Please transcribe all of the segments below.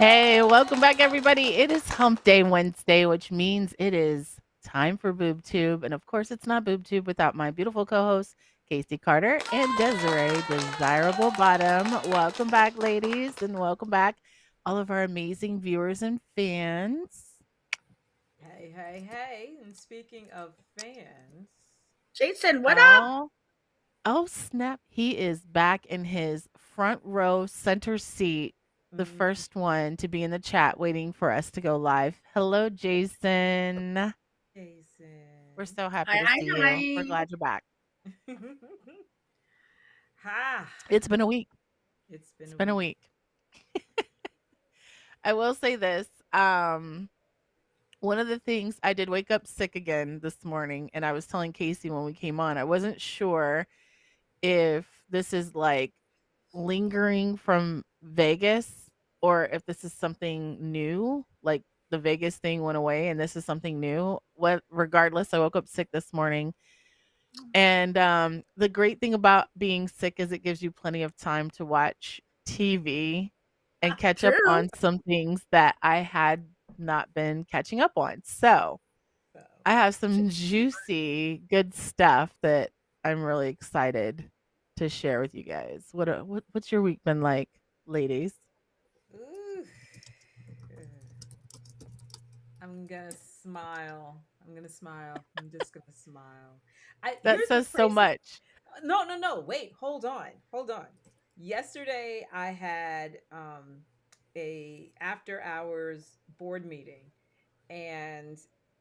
Hey, welcome back, everybody. It is Hump Day Wednesday, which means it is time for Boob Tube. And of course, it's not Boob Tube without my beautiful co hosts, Casey Carter and Desiree Desirable Bottom. Welcome back, ladies, and welcome back, all of our amazing viewers and fans. Hey, hey, hey. And speaking of fans, Jason, what up? Oh, oh, snap. He is back in his front row center seat, the mm, first one to be in the chat waiting for us to go live. Hello, Jason. We're Jason. so happy Hi, to hi, see you. We're hi. glad you're back. Ha! It's been a week. It's been It's a been a week. week. I will say this. One of the things I did wake up sick again this morning, and I was telling Casey when we came on, I wasn't sure if this is like lingering from Vegas or if this is something new, like the Vegas thing went away and this is something new. What regardless, I woke up sick this morning. And the great thing about being sick is it gives you plenty of time to watch TV and catch up True. on some things that I had not been catching up on. So So, I have some juicy, good stuff that I'm really excited to share with you guys. What's your week been like, ladies? ooh, I'm gonna smile. I'm gonna smile. I'm just gonna smile. That Here's what's says so crazy. much. No, no, no. Wait, hold on. Hold on. Yesterday I had a after hours board meeting and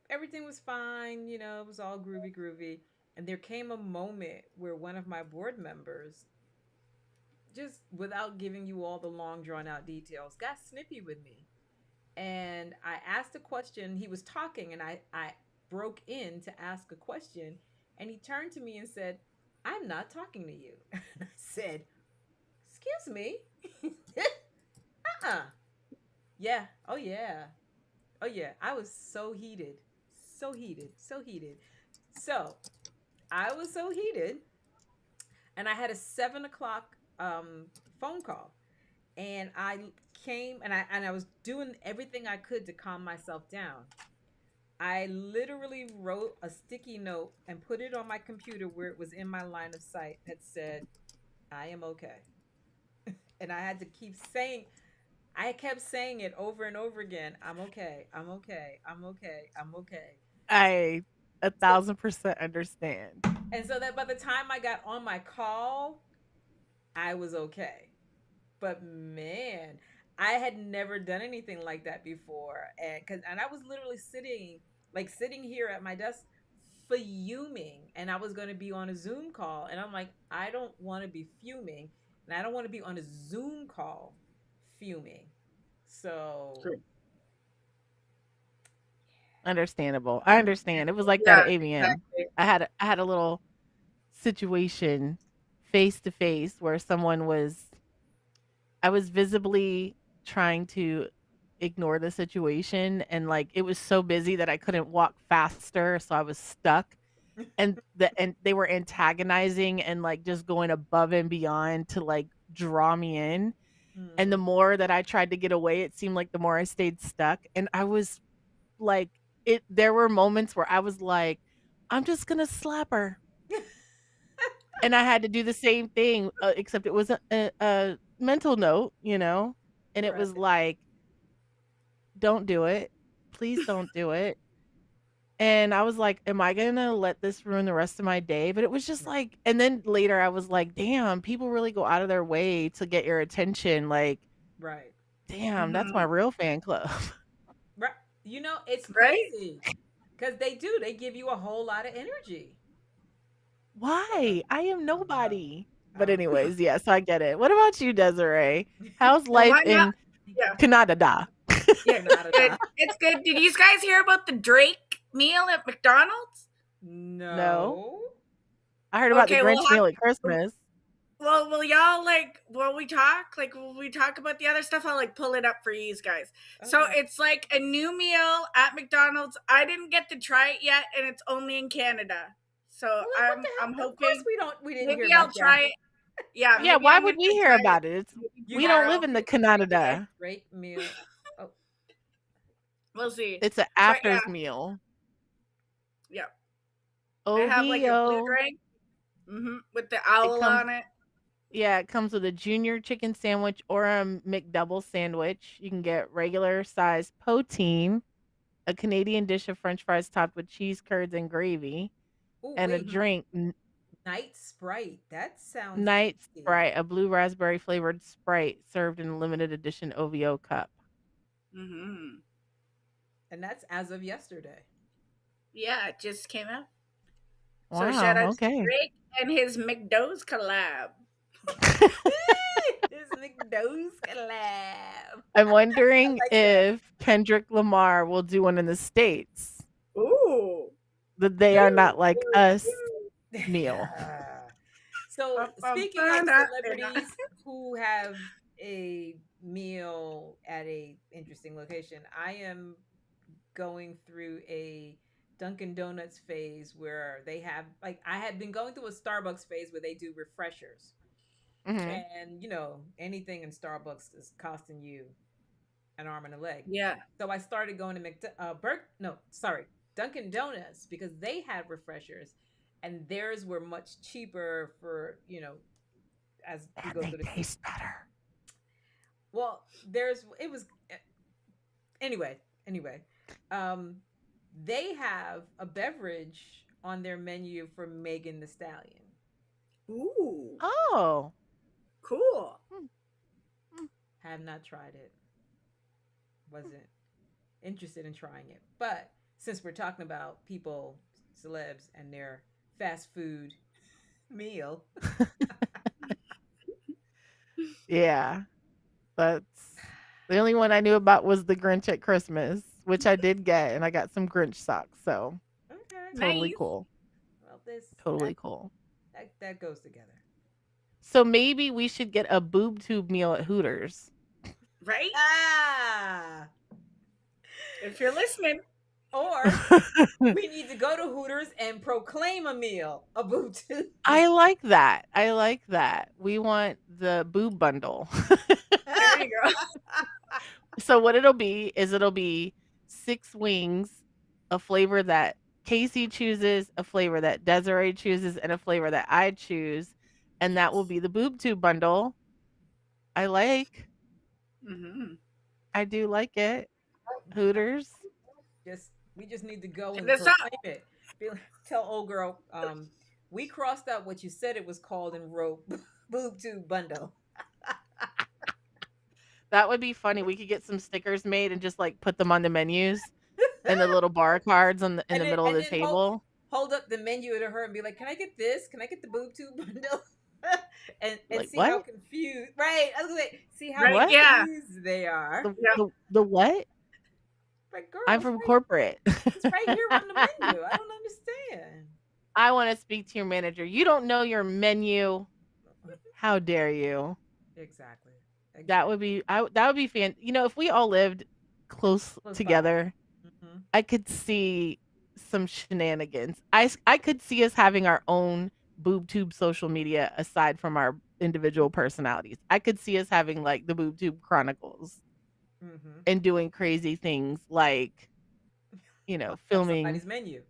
everything was fine, it was all groovy groovy. And there came a moment where one of my board members, just without giving you all the long drawn out details, got snippy with me. And I asked a question. He was talking and I broke in to ask a question, and he turned to me and said, "I'm not talking to you." And I said, "Excuse me?" Uh-uh. Yeah. Oh yeah. Oh yeah. I was so heated. So heated. So heated. So I was so heated, and I had a 7 o'clock phone call, and I came and I was doing everything I could to calm myself down. I literally wrote a sticky note and put it on my computer where it was in my line of sight that said, "I am okay." And I had to keep saying, I kept saying it over and over again. "I'm okay. I'm okay. I'm okay. I'm okay." I a So, thousand percent understand. and so that by the time I got on my call, I was okay. But man, I had never done anything like that before, and I was literally sitting here at my desk fuming, and I was going to be on a Zoom call, and I'm like, I don't want to be fuming, and I don't want to be on a Zoom call fuming. So, True. Understandable. I understand. It was like that Yeah, at ABM. exactly. I had a little situation face to face where someone was I was visibly trying to ignore the situation and like it was so busy that I couldn't walk faster, so I was stuck. And they were antagonizing and like just going above and beyond to like draw me in. And the mm. more that I tried to get away, it seemed like the more I stayed stuck. And I was like, it there were moments where I was like, I'm just gonna slap her. And I had to do the same thing, except it was a mental note, and it Right. was like, "Don't do it. Please don't do it." And I was like, "Am I gonna let this ruin the rest of my day?" But it was just Right. like and then later I was like, "Damn, people really go out of their way to get your attention, like, Right. damn, that's my Hmm. real fan club." Right. It's Right? crazy because they do. They give you a whole lot of energy. So, Why? I am I don't know. nobody. I But don't know. anyways, yes, I get it. What about you, Desiree? How's Well, life why not? in Yeah, Canada? yeah, it's good. Canada. It's good. Did you guys hear about the Drake meal at McDonald's? No? No. I heard about the Okay, Grinch meal at Christmas. well, will y'all like when we talk, when we talk about the other stuff, I'll like pull it up for you guys. So Okay. it's like a new meal at McDonald's. I didn't get to try it yet, and it's only in Canada. So Well, what the I'm hell? Of course hoping we didn't hear maybe I'll about that. try it. Yeah, Yeah, maybe why I'm would gonna we hear try it about it? It's You we don't have live tomorrow. in the Okay, Canada. great meal. Oh, we'll see. It's an But yeah, afters meal. yeah, they have like a blue OVO. drink with the It owl comes on it. Yeah, it comes with a junior chicken sandwich or a McDouble sandwich. You can get regular size poutine, a Canadian dish of French fries topped with cheese curds and gravy, oh, and a wait. drink Night Sprite. That sounds Night tasty. Sprite, a blue raspberry flavored Sprite served in a limited edition OVO cup. Mm-hmm. And that's as of yesterday. Yeah, it just came out. So shout Wow, out to okay. Drake and his McDo's collab. This McDo's collab. I'm I wondering like that. if Kendrick Lamar will do one in the States. Ooh. That they Do, are not like do, us do. meal. So, Bum, bum, speaking of bum, da, da, da. celebrities who have a meal at a interesting location, I am going through a Dunkin' Donuts phase where they have like I had been going through a Starbucks phase where they do refreshers. Hmm. And anything in Starbucks is costing you an arm and a leg. Yeah. So I started going to Dunkin' Donuts because they had refreshers, and theirs were much cheaper for as we And go they through the. taste better. Well, there's it was anyway. Anyway, um, they have a beverage on their menu for Megan the Stallion. Ooh. Oh. Cool. Hmm, hmm. Have not tried it. Wasn't interested in trying it. But since we're talking about people, celebs, and their fast food meal, Yeah. That's the only one I knew about was the Grinch at Christmas, which I did get, and I got some Grinch socks. So okay, totally Nice. cool. well, this Totally cool. that goes together. So maybe we should get a boob tube meal at Hooters. Right? Ah, If you're listening. or we need to go to Hooters and proclaim a meal, a boob tube. I like that. I like that. We want the boob bundle. There you go. So what it'll be is it'll be 6 wings, a flavor that Casey chooses, a flavor that Desiree chooses, and a flavor that I choose, and that will Yes. be the boob tube bundle. I like. Mm-hmm. I do like it. Hooters. Just we just need to go Hit and us up. proclaim it. Tell old girl, we crossed out what you said it was called and wrote boob tube bundle. That would be funny. We could get some stickers made and just like put them on the menus and the little bar cards on in and the then middle of and the then hold table. hold up the menu to her and be like, "Can I get this? Can I get the boob tube bundle?" and Like see how what? confused. Right, I was gonna say, see how Right? What? Yeah. confused they are. The Yeah. the, the what? Like, girl, I'm from corporate. it's right here on the menu. I don't understand. I want to speak to your manager. You don't know your menu. How dare you? Exactly. That Exactly. would be that would be fan. If we all lived close Close by. together, Mm-hmm. I could see some shenanigans. I could see us having our own boob tube social media aside from our individual personalities. I could see us having like the boob tube chronicles Mm-hmm. and doing crazy things like, Off filming, somebody's menu.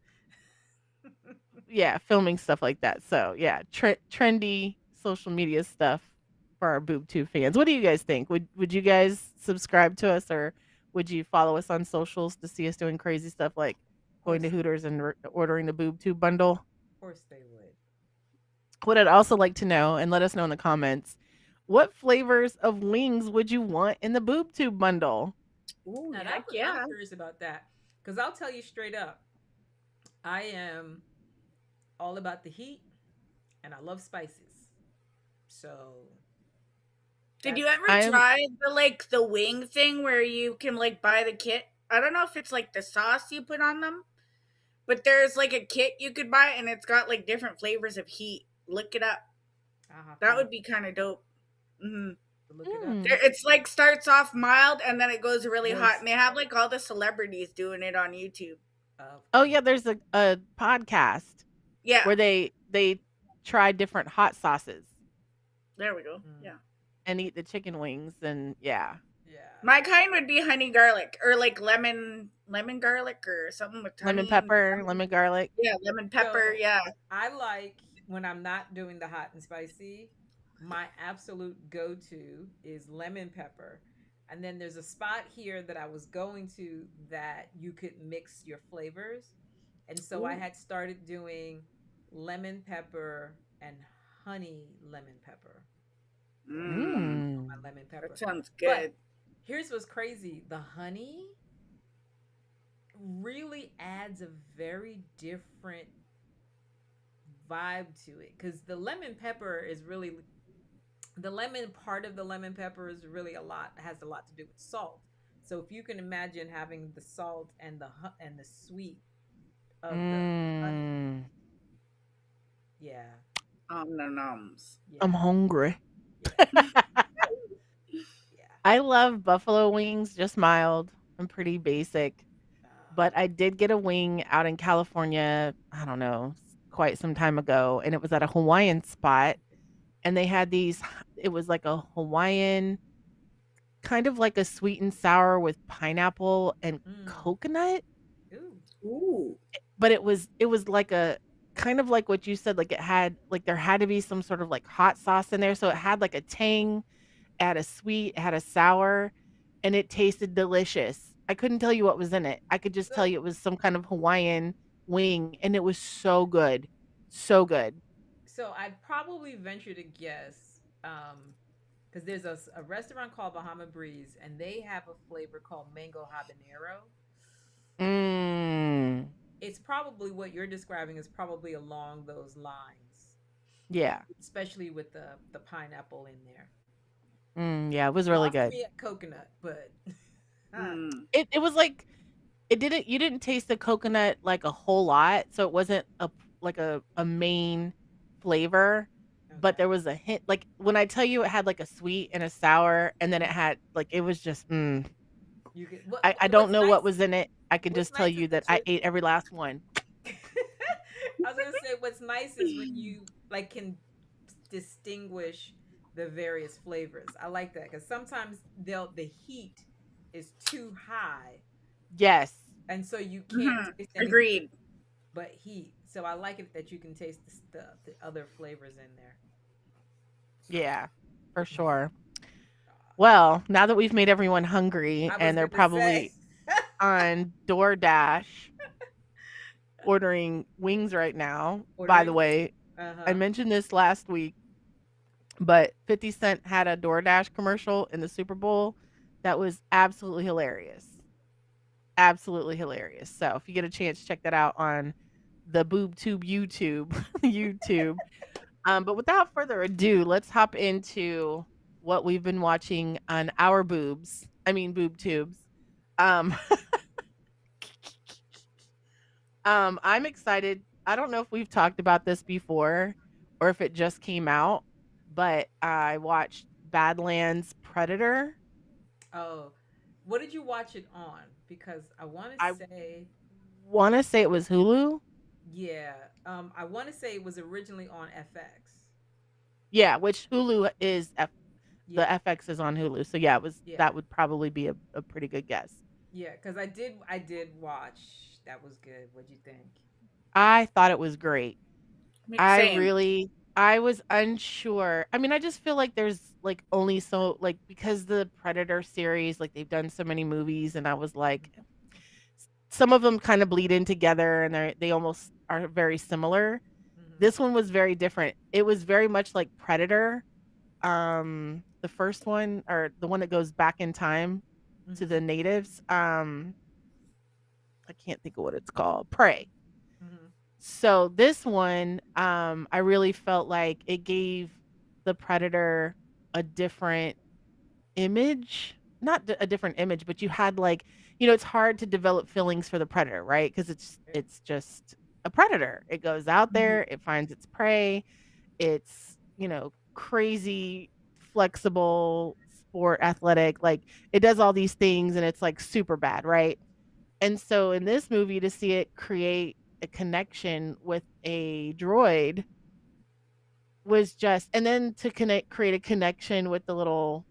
yeah, filming stuff like that. So, yeah, trendy social media stuff for our boob tube fans. What do you guys think? Would you guys subscribe to us, or would you follow us on socials to see us doing crazy stuff like Of going to course, Hooters and ordering the boob tube bundle? of course they would. What I'd also like to know, and let us know in the comments, what flavors of wings would you want in the boob tube bundle? Ooh, Now heck I'm yeah. curious about that because I'll tell you straight up, I am all about the heat and I love spices. So Did that's you ever I am try the wing thing where you can buy the kit? I don't know if it's like the sauce you put on them, but there's like a kit you could buy and it's got like different flavors of heat. Look it up. I'll have That would be kind of dope. to look it up. mm, It's like starts off mild and then it goes really hot, Moist, and they have like all the celebrities doing it on YouTube. of oh course. yeah, there's a podcast Yeah, where they try different hot sauces. There we go. Mm, Yeah. and eat the chicken wings, and yeah. yeah. My kind would be honey garlic or like lemon garlic or something with Lemon honey and pepper, lemon. lemon garlic. Yeah, lemon pepper. So Yeah. I like when I'm not doing the hot and spicy, my absolute go to is lemon pepper. And then there's a spot here that I was going to that you could mix your flavors. And so I Ooh. had started doing lemon pepper and honey lemon pepper Mmm. on Mm. my lemon That pepper. sounds But good. here's what's crazy, the honey really adds a very different vibe to it because the lemon pepper is really the lemon part of the lemon pepper is really a lot has a lot to do with salt. So if you can imagine having the salt and and the sweet of the honey, Mm. yeah, No noms. I'm yeah, hungry. yeah, yeah. I love buffalo wings, just mild and pretty basic. But I did get a wing out in California, I don't know, quite some time ago, and it was at a Hawaiian spot, and they had these it was like a Hawaiian, kind of like a sweet and sour with pineapple and Mm. coconut, Ooh. Ooh. but it was like a kind of like what you said, like, it had like, there had to be some sort of, like, hot sauce in there, so it had, like, a tang, it had a sweet, it had a sour, and it tasted delicious. I couldn't tell you what was in it. I could just So tell you it was some kind of Hawaiian wing, and it was so good. So good. so I'd probably venture to guess because there's a restaurant called Bahama Breeze and they have a flavor called mango habanero. Mm. It's probably what you're describing is probably along those lines, Yeah. especially with the pineapple in there. Yeah, it was really Lost good. me at coconut, but Mm. It was like it didn't you didn't taste the coconut, like, a whole lot, so it wasn't like a main flavor, but okay. there was a hint like, when I tell you it had, like, a sweet and a sour, and then it Mhm. had like, it was just, You get I don't what's know what nice. was in it. I can What's just tell nice is you that that I you're. ate every last one. I was gonna say what's nice is when you like can distinguish the various flavors. I like that because sometimes the heat is too high, Yes. and so you can't Hmm. taste anything Agreed. but heat. So I like it that you can taste the other flavors in there. Yeah, for sure. Well, now that we've made everyone hungry I was and they're gonna say probably on DoorDash ordering wings right now. By the ordering. way, Uh I huh. mentioned this last week, but 50 Cent had a DoorDash commercial in the Super Bowl that was absolutely hilarious. Absolutely hilarious. So if you get a chance, check that out on the Boob Tube YouTube. YouTube. But without further ado, let's hop into what we've been watching on our boobs. I mean boob tubes. Um I'm excited. I don't know if we've talked about this before or if it just came out, but I watched Badlands Predator. Oh, what did you watch it on? Because I want to I say, want to say it was Hulu. yeah, I want to say it was originally on FX. Yeah, which Hulu is the Yeah, FX is on Hulu. So yeah, it was yeah, that would probably be a pretty good guess. yeah. Because I did watch. That was good. What'd you think? I thought it was great. Same. I was unsure. I mean, I just feel like there's like only so like because the Predator series, like they've done so many movies, and I was like, some of them kind of bleed in together, and they almost are very similar. Mm-hmm. This one was very different. It was very much like Predator. The first one or the one that goes back in time to Mm-hmm. the natives. I can't think of what it's called. Prey. Mm-hmm. So this one, I really felt like it gave the Predator a different image. Not a different image, but you had like, it's hard to develop feelings for the Predator, right? Because it's just a predator. It goes out Mhm. there, it finds its prey. It's, crazy, flexible, sport, athletic. Like it does all these things, and it's like super bad, right? And so in this movie, to see it create a connection with a droid, was just, and then to create a connection with the little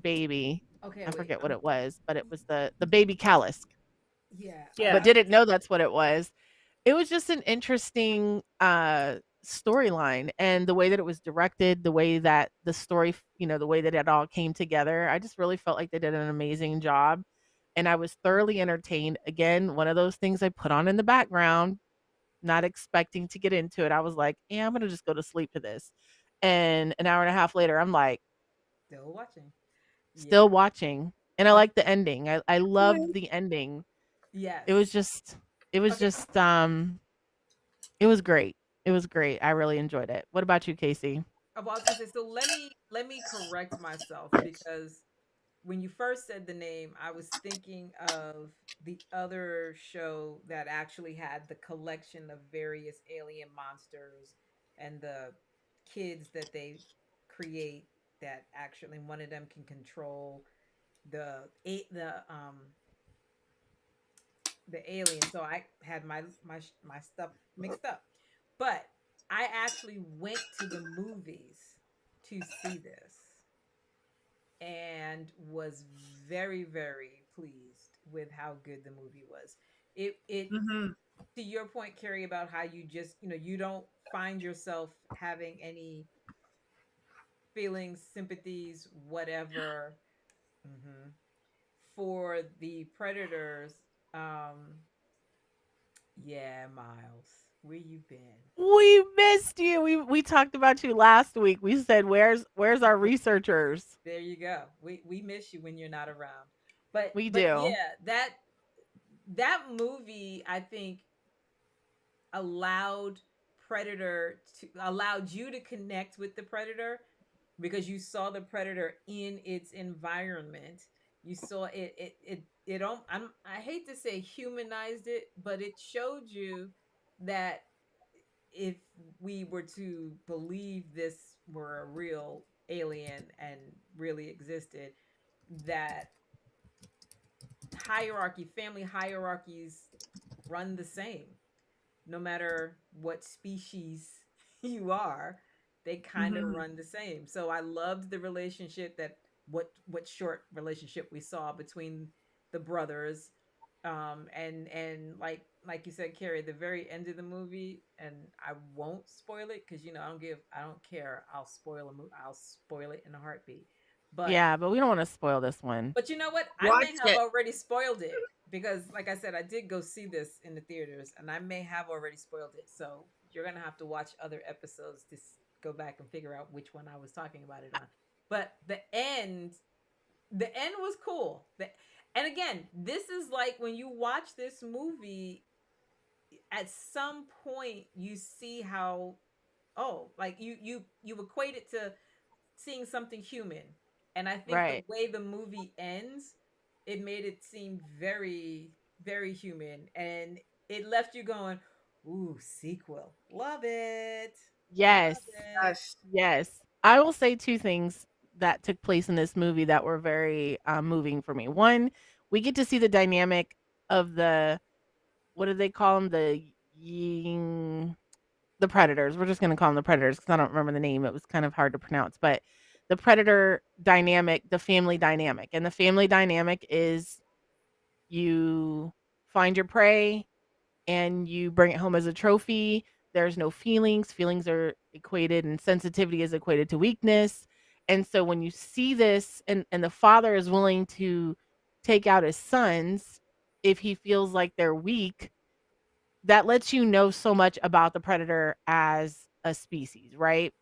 baby. Okay, I wait. forget what it was, but it was the baby callus, Yeah. but Yeah. didn't know that's what it was. It was just an interesting storyline, and the way that it was directed, the way that the story, the way that it all came together. I just really felt like they did an amazing job, and I was thoroughly entertained. Again, one of those things I put on in the background, not expecting to get into it. I was like, "Yeah, I'm gonna just go to sleep to this." And an hour and a half later, I'm like, Still watching. Yeah. still watching, and I Okay. like the ending. I loved the ending. It was Yes. just it was Okay. just, it was great. It was great. I really enjoyed it. What about you, Casey? Well, I was gonna say, so let me correct myself because when you first said the name, I was thinking of the other show that actually had the collection of various alien monsters and the kids that they create that actually one of them can control the alien. So I had my stuff mixed up. But I actually went to the movies to see this and was very very pleased with how good the movie was. It Mm-hmm. to your point, Carrie, about how you just you don't find yourself having any feelings, sympathies, whatever, mhm, for the predators. Um, yeah, Miles, where you been? We missed you. We talked about you last week. We said, "Where's our researchers?" There you go. We miss you when you're not around. But We but do. yeah, that movie I think allowed predator to allowed you to connect with the predator because you saw the predator in its environment. You saw I hate to say humanized it, but it showed you that if we were to believe this were a real alien and really existed, that family hierarchies run the same no matter what species you are. They kind of Mm-hmm. run the same. So I loved the relationship that what short relationship we saw between the brothers. And like you said, Carrie, the very end of the movie, and I won't spoil it because I don't care. I'll spoil it in a heartbeat. But Yeah, but we don't want to spoil this one. but you know what? I may Watch have it. already spoiled it because, like I said, I did go see this in the theaters, and I may have already spoiled it. So you're gonna have to watch other episodes to go back and figure out which one I was talking about it on. But the end was cool. And again, this is like when you watch this movie, at some point you see how, oh, like you equate it to seeing something human. And I think the Right. way the movie ends, it made it seem very, very human. And it left you going, ooh, sequel. Love it. Yes. Love it. Yes. Yes. I will say two things that took place in this movie that were very moving for me. One, we get to see the dynamic of what do they call them? The predators. We're just going to call them the predators because I don't remember the name. It was kind of hard to pronounce, but the predator dynamic, the family dynamic. And the family dynamic is you find your prey and you bring it home as a trophy. There's no feelings. Feelings are equated, and sensitivity is equated to weakness. And so when you see this, and the father is willing to take out his sons if he feels like they're weak, that lets you know so much about the predator as a species, right?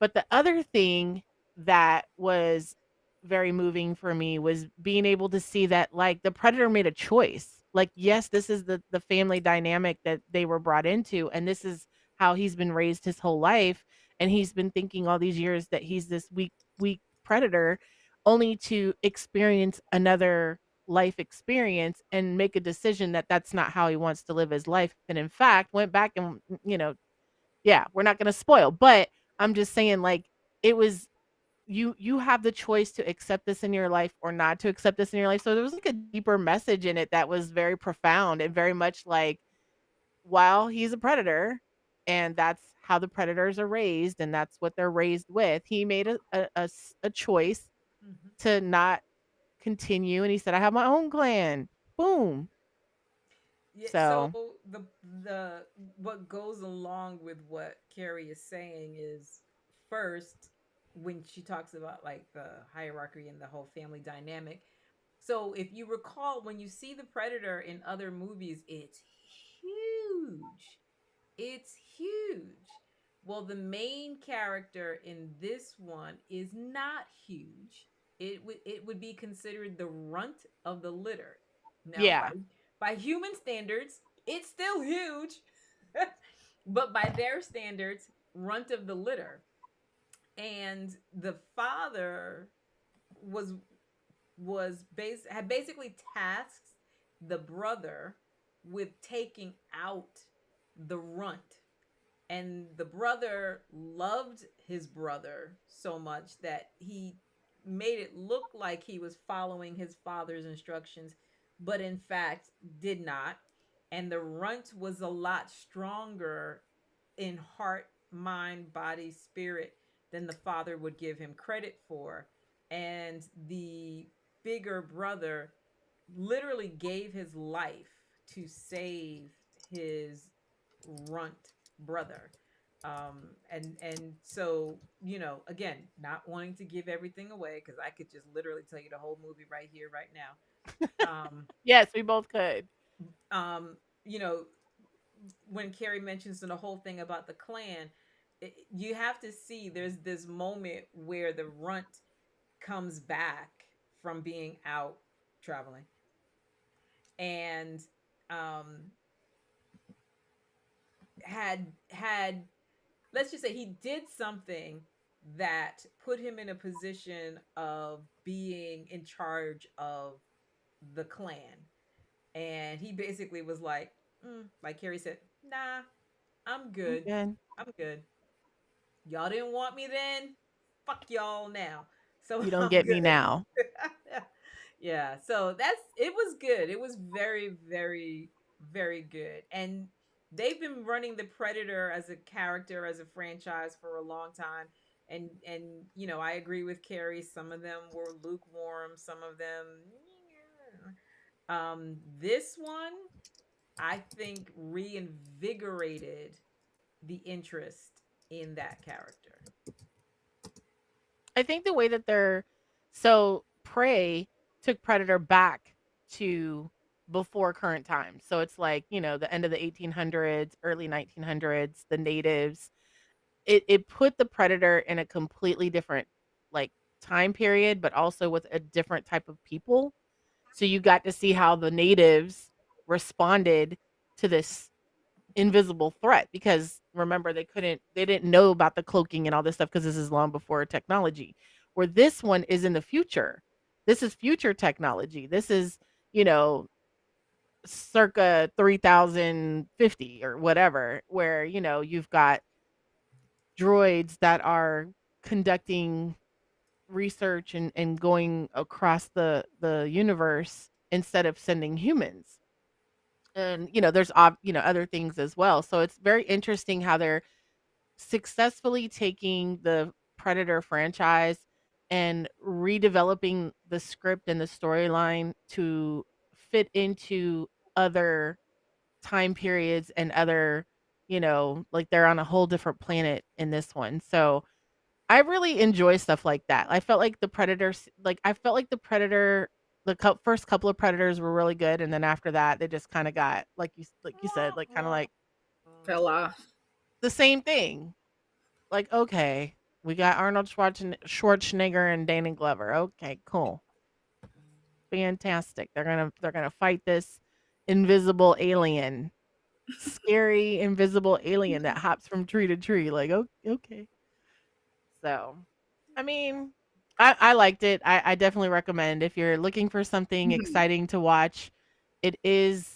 But the other thing that was very moving for me was being able to see that, like, the predator made a choice. Like, yes, this is the family dynamic that they were brought into, and this is how he's been raised his whole life, and he's been thinking all these years that he's this weak predator, only to experience another life experience and make a decision that that's not how he wants to live his life, and in fact went back and, yeah, we're not gonna spoil, but I'm just saying, like, it was, you have the choice to accept this in your life or not to accept this in your life. So there was like a deeper message in it that was very profound and very much like, while he's a predator, and that's how the predators are raised, and that's what they're raised with. He made a choice Mhm. to not continue, and he said, "I have my own clan." Boom. Yeah, so So the what goes along with what Carrie is saying is, first, when she talks about like the hierarchy and the whole family dynamic. So if you recall, when you see the predator in other movies, it's huge. It's huge. Well, the main character in this one is not huge. It would be considered the runt of the litter. Now, yeah, by human standards, it's still huge, but by their standards, runt of the litter. And the father was had basically tasked the brother with taking out the runt, and the brother loved his brother so much that he made it look like he was following his father's instructions, but in fact did not. And the runt was a lot stronger in heart, mind, body, spirit than the father would give him credit for. And the bigger brother literally gave his life to save his runt brother. And so, again, not wanting to give everything away, because I could just literally tell you the whole movie right here, right now. yes, we both could. Um, you know, when Carrie mentions the whole thing about the clan, you have to see there's this moment where the runt comes back from being out traveling, and um had let's just say he did something that put him in a position of being in charge of the clan. And he basically was like Carrie said, nah, I'm I'm good. good. I'm good. Y'all didn't want me then. Fuck y'all now. So You don't I'm get me good. now. Yeah. So it was good. It was very, very, very good. And they've been running the Predator as a character, as a franchise for a long time. And I agree with Carrie. Some of them were lukewarm, some of them this one I think reinvigorated the interest in that character. I think the way that they're so Prey took Predator back to before current times. So it's like, the end of the 1800s, early 1900s, the natives. It put the Predator in a completely different like time period, but also with a different type of people. So you got to see how the natives responded to this invisible threat, because remember they didn't know about the cloaking and all this stuff, because this is long before technology. Where this one is in the future. This is future technology. This is, you know, circa 3050 or whatever, where, you've got droids that are conducting research and going across the universe instead of sending humans. And there's other things as well. So it's very interesting how they're successfully taking the Predator franchise and redeveloping the script and the storyline to fit into other time periods and other, like they're on a whole different planet in this one. So I really enjoy stuff like that. I felt like the Predator, first couple of Predators were really good, and then after that, they just kind of got like you said, like kind of like Fell off. the same thing. Like, okay, we got Arnold Schwarzenegger and Danny Glover. Okay, cool, fantastic. They're gonna fight this invisible alien, scary invisible alien that hops from tree to tree. Like, okay. So, I mean, I liked it. I definitely recommend if you're looking for something exciting to watch. It is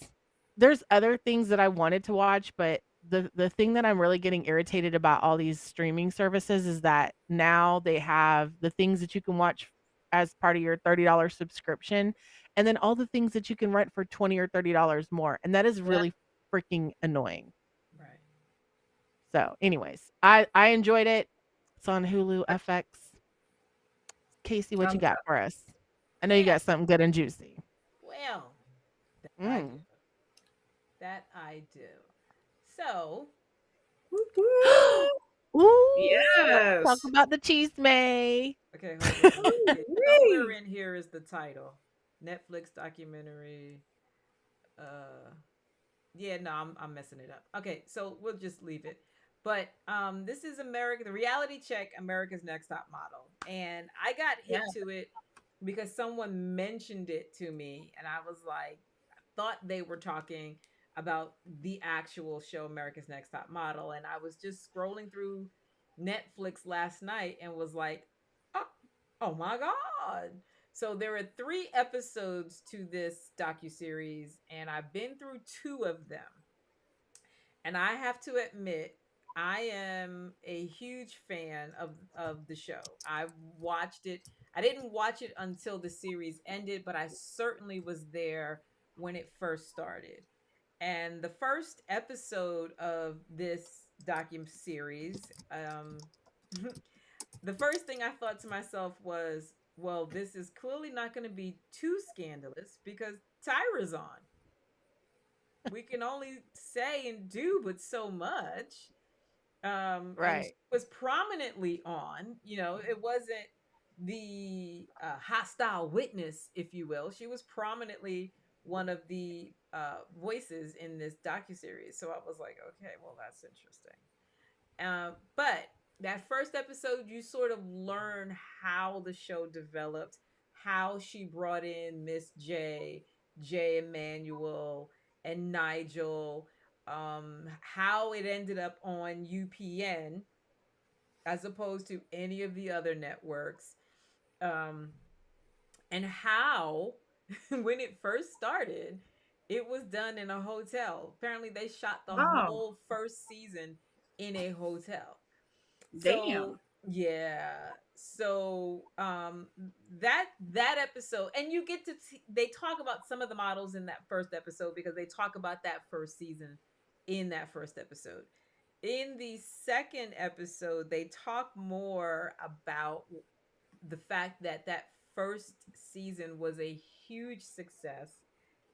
There's other things that I wanted to watch, but the thing that I'm really getting irritated about all these streaming services is that now they have the things that you can watch as part of your $30 subscription, and then all the things that you can rent for 20 or $30 more, and that is Yeah. really freaking annoying. Right. So, anyways, I enjoyed it. It's on Hulu FX. Casey, what you got for us? I know you Yeah. got something good and juicy. Well, that I do. Mm. That I do. So, Whoop, whoop. Ooh, let's talk Yes. about the cheese may. okay, hold on. Let me see. Somewhere Woo-wee. in here is the title. Netflix documentary. Uh Yeah, no, I'm messing it up. Okay, so we'll just leave it. But this is America, the reality check, America's Next Top Model. And I got Yeah. hip to it because someone mentioned it to me and I was like, I thought they were talking about the actual show America's Next Top Model. And I was just scrolling through Netflix last night and was like, oh, oh my God. So there are 3 episodes to this docuseries, and I've been through 2 of them. And I have to admit, I am a huge fan of the show. I've watched it. I didn't watch it until the series ended, but I certainly was there when it first started. And the first episode of this docu series, the first thing I thought to myself was, well, this is clearly not going to be too scandalous because Tyra's on. We can only say and do but so much. And she Right. was prominently on. It wasn't the hostile witness, if you will. She was prominently one of the voices in this docuseries. So I was like, okay, well, that's interesting. But that first episode, you sort of learn how the show developed, how she brought in Miss J, Jay Emmanuel, and Nigel, how it ended up on UPN as opposed to any of the other networks, um, and how when it first started, it was done in a hotel. Apparently, they shot the Oh, whole first season in a hotel. So damn. yeah, so that episode, and you get to they talk about some of the models in that first episode because they talk about that first season in that first episode. In the second episode, they talk more about the fact that that first season was a huge success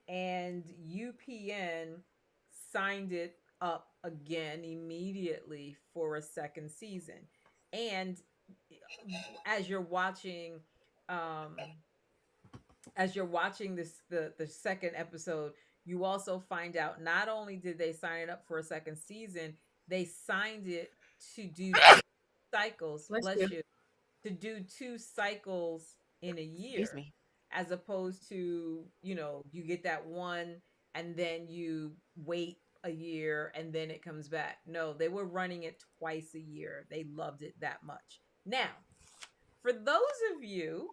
and UPN signed it up again immediately for a second season. And as you're watching, um, this the second episode, you also find out not only did they sign it up for a second season, they signed it to do cycles. Bless Bless you. you, to do 2 cycles in a Excuse year, me. as opposed to, you get that one and then you wait a year and then it comes back. No, they were running it twice a year. They loved it that much. Now, for those of you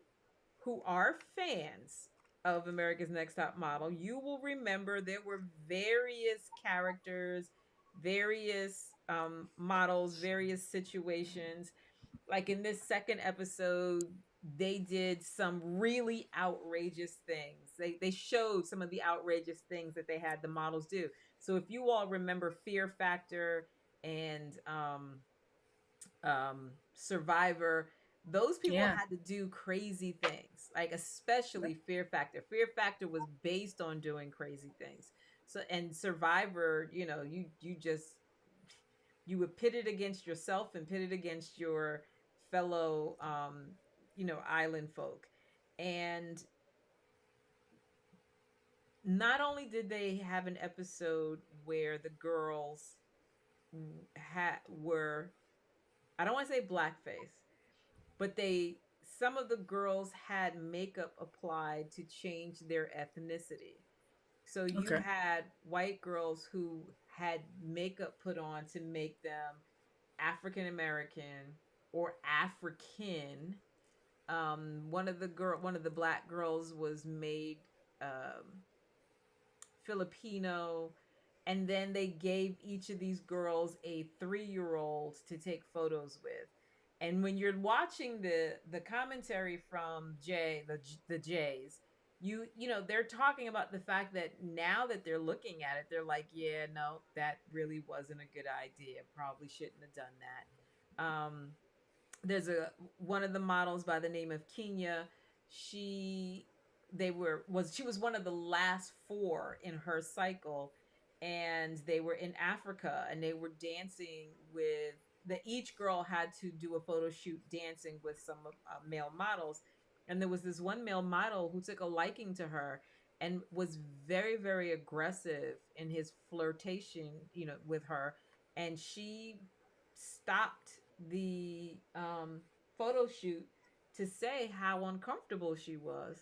who are fans of America's Next Top Model, you will remember there were various characters, various models, various situations. Like in this second episode, they did some really outrageous things. They showed some of the outrageous things that they had the models do. So if you all remember Fear Factor and Survivor, those people Yeah. had to do crazy things, like especially Fear Factor. Fear Factor was based on doing crazy things. So and Survivor, you would pit it against yourself and pit it against your fellow island folk. And not only did they have an episode where the girls had were, I don't want to say blackface, but they some of the girls had makeup applied to change their ethnicity. So you Okay. had white girls who had makeup put on to make them African American or African. One of the black girls was made um, Filipino, and then they gave each of these girls a 3-year-old to take photos with. And when you're watching the commentary from the Jays, you know, they're talking about the fact that now that they're looking at it, they're like, yeah, no, that really wasn't a good idea. Probably shouldn't have done that. There's a one of the models by the name of Kenya. She she was one of the last four in her cycle, and they were in Africa and they were dancing with each girl had to do a photo shoot dancing with some male models, and there was this one male model who took a liking to her and was very very aggressive in his flirtation, you know, with her, and she stopped the photo shoot to say how uncomfortable she was.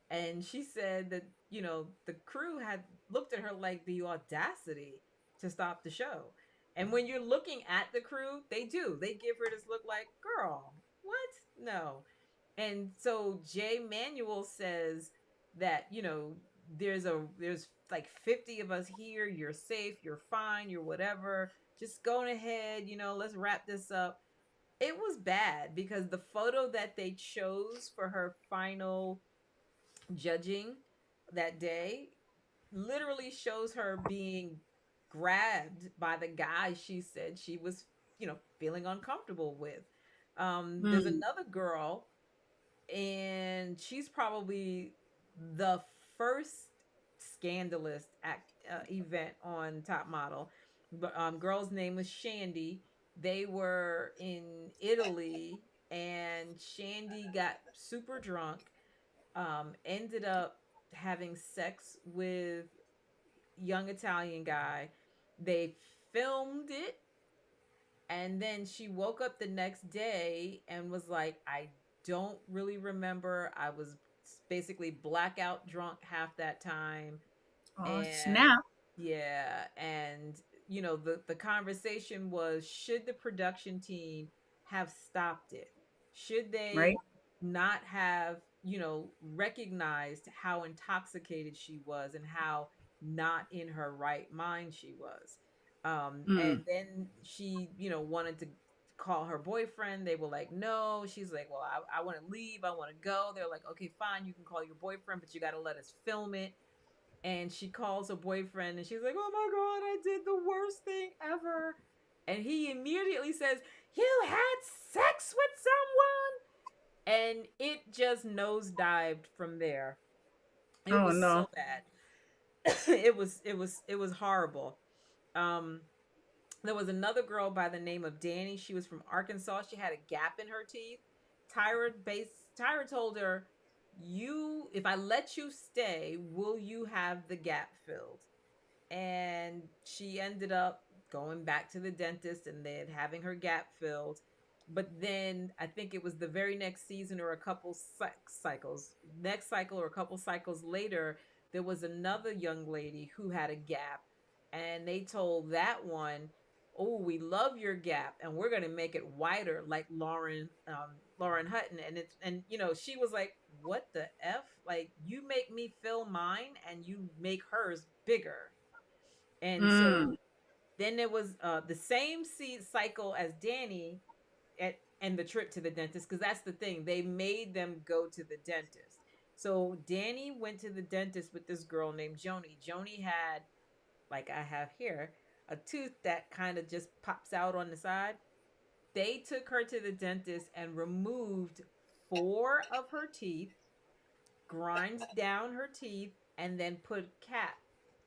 And she said that, you know, the crew had looked at her like the audacity to stop the show. And when you're looking at the crew, they do. They give her this look like, girl, what? No. And so Jay Manuel says that, you know, there's like 50 of us here, you're safe, you're fine, you're whatever, just going ahead, you know, let's wrap this up. It was bad because the photo that they chose for her final judging that day literally shows her being grabbed by the guy she said she was, you know, feeling uncomfortable with. There's Mm. another girl, and she's probably the first scandalous event on Top Model. But girl's name was Shandy. They were in Italy, and Shandy got super drunk. Ended up having sex with young Italian guy. They filmed it, and then she woke up the next day and was like, I don't really remember. I was basically blackout drunk half that time. Oh, And snap. yeah, and you know, the conversation was, should the production team have stopped it? Should Right? they not have, you know, recognized how intoxicated she was and how not in her right mind she was? Mm. And then she, you know, wanted to call her boyfriend. They were like, no. She's like, well, I want to leave, I want to go. They're like, okay, fine, you can call your boyfriend, but you got to let us film it. And she calls her boyfriend and she's like, oh my god, I did the worst thing ever. And he immediately says, you had sex with someone. And it just nosedived from there. It Oh was no. so bad. It was horrible. um there was another girl by the name of Danny. She was from Arkansas. She had a gap in her teeth. Tyra told her, you, if I let you stay, will you have the gap filled? And she ended up going back to the dentist and then having her gap filled. But then I think it was the very next season or a couple cycles, next cycle or a couple cycles later, there was another young lady who had a gap, and they told that one, oh, we love your gap and we're going to make it wider like Lauren Hutton. And it's, and you know, she was like, what the f, like, you make me fill mine and you make hers bigger. And Mm. so then there was the same cycle as Danny and the trip to the dentist, because that's the thing. They made them go to the dentist. So Danny went to the dentist with this girl named Joni. Joni had, like I have here, a tooth that kind of just pops out on the side. They took her to the dentist and removed four of her teeth, grind down her teeth, and then put cap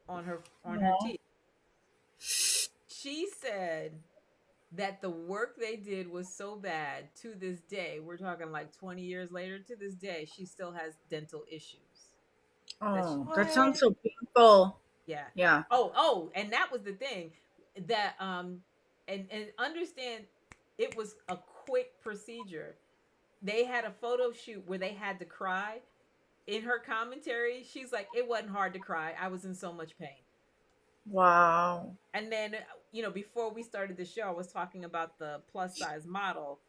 on her No. teeth. She said that the work they did was so bad, to this day, we're talking like 20 years later, to this day, she still has dental issues. That she, Oh, that What? sounds so painful. yeah. Yeah. Oh, and that was the thing that and understand, it was a quick procedure. They had a photo shoot where they had to cry. In her commentary, she's like, it wasn't hard to cry. I was in so much pain. Wow. And then, you know, before we started the show, I was talking about the plus size model.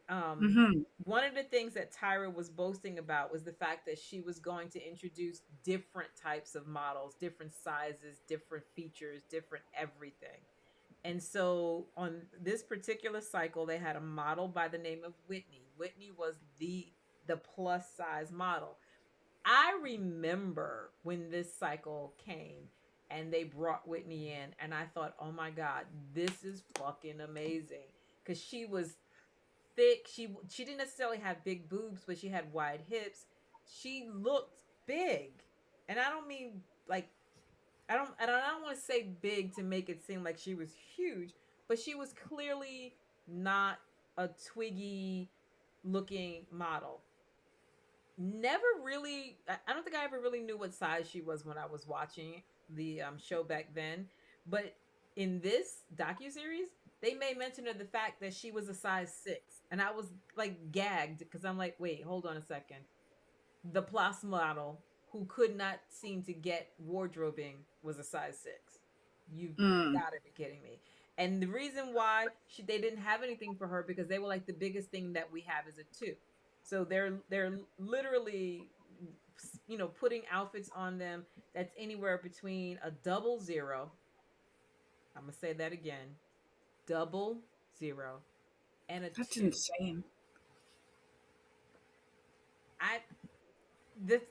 um Mm-hmm. One of the things that Tyra was boasting about was the fact that she was going to introduce different types of models, different sizes, different features, different everything. And so on this particular cycle, they had a model by the name of Whitney. Whitney was the plus size model. I remember when this cycle came and they brought Whitney in, and I thought, oh my God, this is fucking amazing. Because she was thick. She didn't necessarily have big boobs, but she had wide hips. She looked big. And I don't mean like I don't want to say big to make it seem like she was huge, but she was clearly not a twiggy looking model. Never really, I don't think I ever really knew what size she was when I was watching the show back then. But in this docuseries, they made mention of the fact that she was a size 6. And I was like gagged because I'm like, wait, hold on a second. The plus model who could not seem to get wardrobing was a size 6. You've Mm. got to be kidding me. And the reason why they didn't have anything for her because they were like the biggest thing that we have is a 2. So they're literally putting outfits on them that's anywhere between a 00. I'm gonna say that again, 00 and a That's 2. insane. I this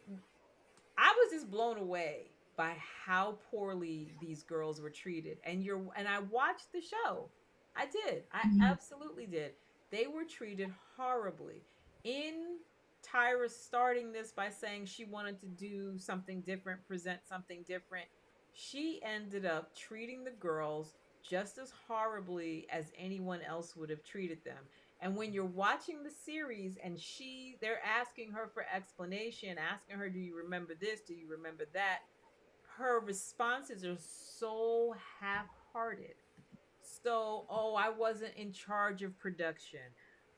I was just blown away by how poorly these girls were treated. And I watched the show. I did. I Mhm. absolutely did. They were treated horribly. In Tyra starting this by saying she wanted to do something different, present something different, she ended up treating the girls just as horribly as anyone else would have treated them. And when you're watching the series and they're asking her for explanation, asking her, do you remember this? Do you remember that? Her responses are so half hearted. So, oh, I wasn't in charge of production.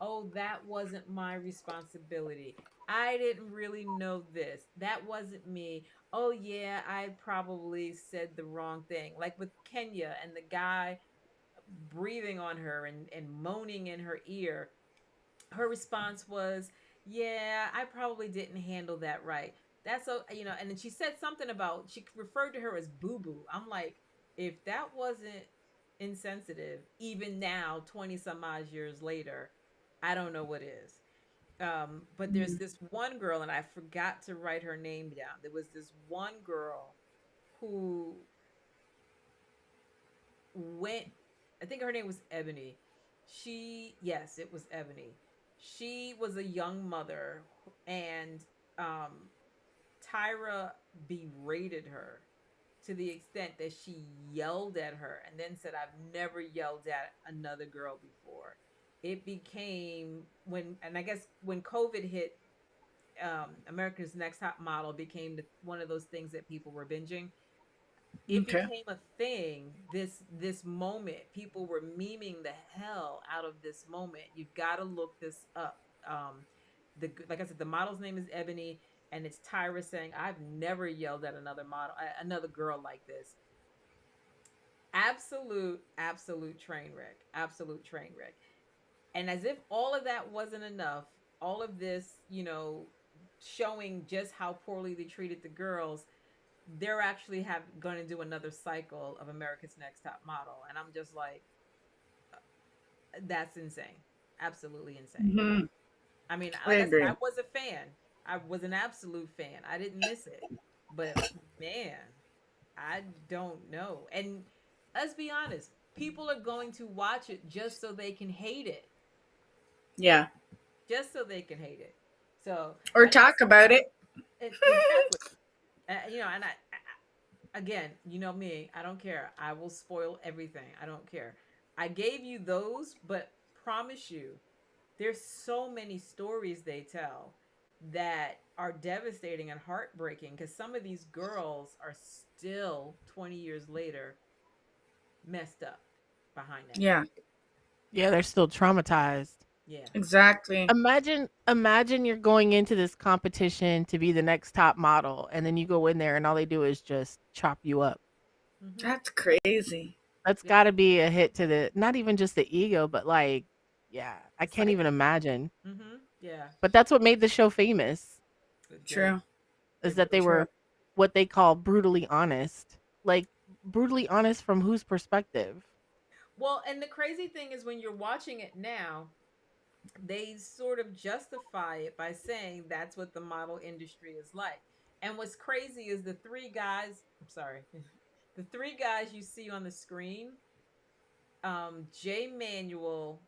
Oh, that wasn't my responsibility. I didn't really know this. That wasn't me. Oh, yeah, I probably said the wrong thing. Like with Kenya and the guy breathing on her and moaning in her ear, her response was, "Yeah, I probably didn't handle that right." That's so and then she said something about she referred to her as Boo Boo. I'm like, if that wasn't insensitive, even now, 20 some odd years later, I don't know what is. But there's Mhm. this one girl, and I forgot to write her name down. There was this one girl who went, I think her name was Ebony. Yes, it was Ebony. She was a young mother, and um Tyra berated her to the extent that she yelled at her and then said, I've never yelled at another girl before. It became and I guess when COVID hit, America's Next Top Model became one of those things that people were binging. It Okay. became a thing. This moment, people were memeing the hell out of this moment. You've got to look this up. The Like I said, the model's name is Ebony, and it's Tyra saying, "I've never yelled at another model, another girl like this." Absolute train wreck. Absolute train wreck. And as if all of that wasn't enough, all of this, showing just how poorly they treated the girls, they're actually going to do another cycle of America's Next Top Model, and I'm just like, that's insane, absolutely insane. Hmm. I mean, I like I said, I agree. was a fan. I was an absolute fan. I didn't miss it, but man, I don't know. And let's be honest, people are going to watch it just so they can hate it, Yeah. just so they can hate it. So, Or like I talk about it. said, exactly. And again, you know me, I don't care. I will spoil everything. I don't care. I gave you those, but promise you, there's so many stories they tell that are devastating and heartbreaking because some of these girls are still 20 years later messed up behind that Yeah. shit. Yeah, they're still traumatized. Yeah. Exactly. Imagine you're going into this competition to be the next top model, and then you go in there and all they do is just chop you up. Mm-hmm. That's crazy. That's Yep. gotta be a hit to the not even just the ego, but like, yeah, I The can't even psyche. imagine. Mm-hmm. Yeah. But that's what made the show famous, It did. True. is It that they really True. were what they call brutally honest. Like, brutally honest from whose perspective? well, and the crazy thing is when you're watching it now, they sort of justify it by saying that's what the model industry is like. And what's crazy is the three guys, I'm sorry, the three guys you see on the screen, Jay Manuel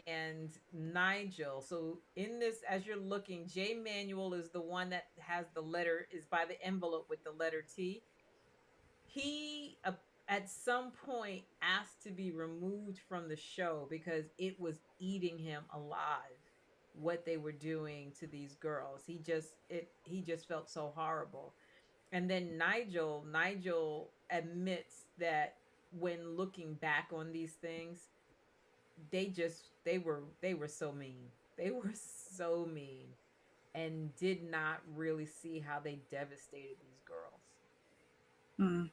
and Nigel. So in this, as you're looking, Jay Manuel is the one that has the letter, is by the envelope with the letter T. He at some point asked to be removed from the show because it was eating him alive what they were doing to these girls. He just felt so horrible. And then Nigel admits that when looking back on these things, they were so mean. They were so mean and did not really see how they devastated these girls. Mm.